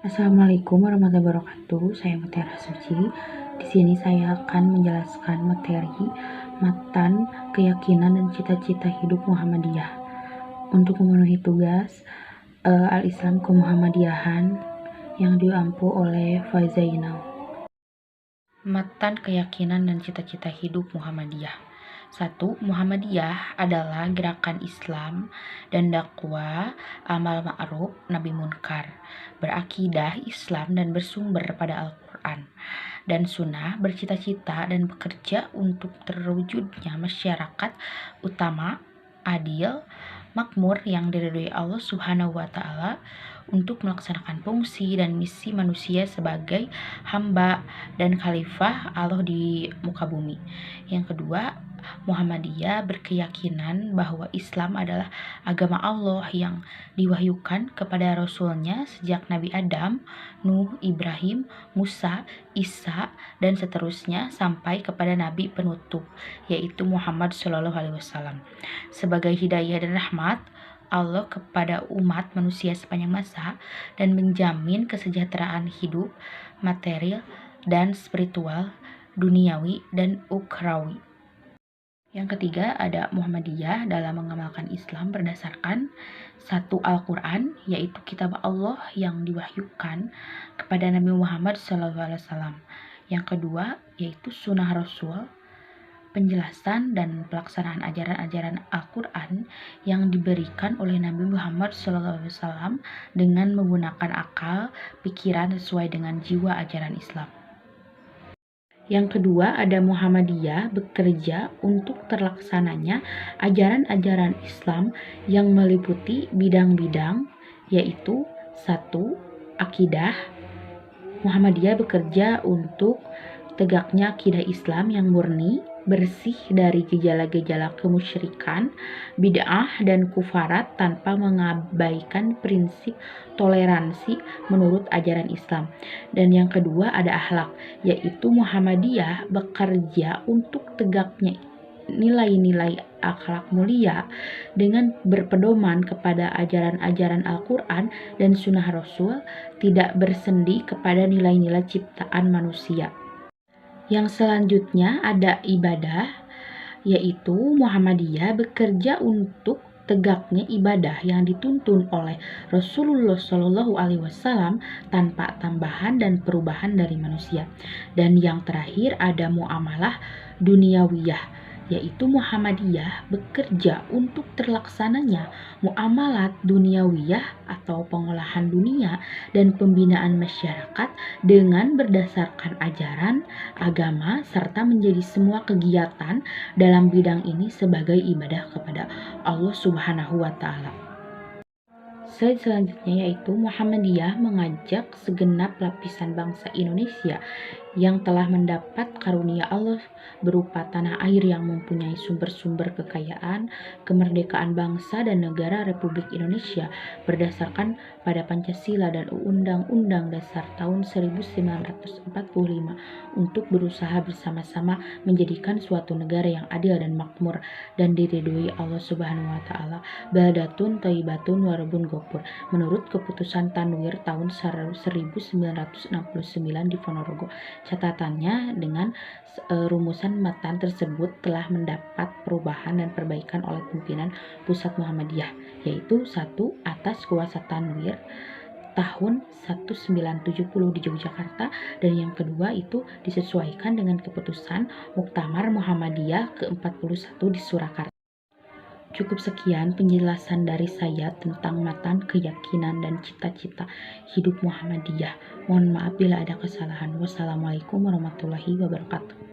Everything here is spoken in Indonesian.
Assalamualaikum warahmatullahi wabarakatuh. Saya Mutiara Suci. Di sini saya akan menjelaskan materi matan, keyakinan dan cita-cita hidup Muhammadiyah. Untuk memenuhi tugas Al-Islam Kemuhammadiyahan yang diampu oleh Fazainal. Matan, keyakinan dan cita-cita hidup Muhammadiyah. 1. Muhammadiyah adalah gerakan Islam dan dakwah amal ma'ruf nahi munkar, berakidah Islam dan bersumber pada Al-Quran dan Sunnah, bercita-cita dan bekerja untuk terwujudnya masyarakat utama, adil, makmur yang diridhoi Allah Subhanahu wa Ta'ala, untuk melaksanakan fungsi dan misi manusia sebagai hamba dan khalifah Allah di muka bumi. Yang kedua, Muhammadiyah berkeyakinan bahwa Islam adalah agama Allah yang diwahyukan kepada Rasulnya sejak Nabi Adam, Nuh, Ibrahim, Musa, Isa, dan seterusnya sampai kepada Nabi penutup, yaitu Muhammad SAW. Sebagai hidayah dan rahmat Allah kepada umat manusia sepanjang masa dan menjamin kesejahteraan hidup, material dan spiritual, duniawi dan ukhrawi. Yang ketiga, ada Muhammadiyah dalam mengamalkan Islam berdasarkan 1. Al-Quran, yaitu kitab Allah yang diwahyukan kepada Nabi Muhammad SAW. Yang kedua, yaitu Sunnah Rasul, penjelasan dan pelaksanaan ajaran-ajaran Al-Quran yang diberikan oleh Nabi Muhammad SAW dengan menggunakan akal, pikiran sesuai dengan jiwa ajaran Islam. Yang kedua, ada Muhammadiyah bekerja untuk terlaksananya ajaran-ajaran Islam yang meliputi bidang-bidang, yaitu 1. Akidah. Muhammadiyah bekerja untuk tegaknya akidah Islam yang murni, bersih dari gejala-gejala kemusyrikan, bid'ah dan kufarat tanpa mengabaikan prinsip toleransi menurut ajaran Islam. Dan yang kedua, ada akhlak, yaitu Muhammadiyah bekerja untuk tegaknya nilai-nilai akhlak mulia dengan berpedoman kepada ajaran-ajaran Al-Quran dan Sunnah Rasul, tidak bersendi kepada nilai-nilai ciptaan manusia. Yang selanjutnya ada ibadah, yaitu Muhammadiyah bekerja untuk tegaknya ibadah yang dituntun oleh Rasulullah SAW tanpa tambahan dan perubahan dari manusia. Dan yang terakhir ada muamalah duniawiyah, yaitu Muhammadiyah bekerja untuk terlaksananya muamalat duniawiyah atau pengolahan dunia dan pembinaan masyarakat dengan berdasarkan ajaran agama serta menjadi semua kegiatan dalam bidang ini sebagai ibadah kepada Allah Subhanahu wa Ta'ala. Slide selanjutnya yaitu Muhammadiyah mengajak segenap lapisan bangsa Indonesia yang telah mendapat karunia Allah berupa tanah air yang mempunyai sumber-sumber kekayaan, kemerdekaan bangsa dan negara Republik Indonesia berdasarkan pada Pancasila dan Undang-Undang Dasar tahun 1945 untuk berusaha bersama-sama menjadikan suatu negara yang adil dan makmur dan diridhoi Allah Subhanahu wa Ta'ala, baldatun thayyibatun warabun ghafur, menurut keputusan Tanwir tahun 1969 di Ponorogo. Catatannya, dengan rumusan matan tersebut telah mendapat perubahan dan perbaikan oleh pimpinan pusat Muhammadiyah, yaitu 1. Atas kuasa Tanwir tahun 1970 di Yogyakarta, dan yang kedua itu disesuaikan dengan keputusan Muktamar Muhammadiyah ke-41 di Surakarta. Cukup sekian penjelasan dari saya tentang matan, keyakinan, dan cita-cita hidup Muhammadiyah. Mohon maaf bila ada kesalahan. Wassalamualaikum warahmatullahi wabarakatuh.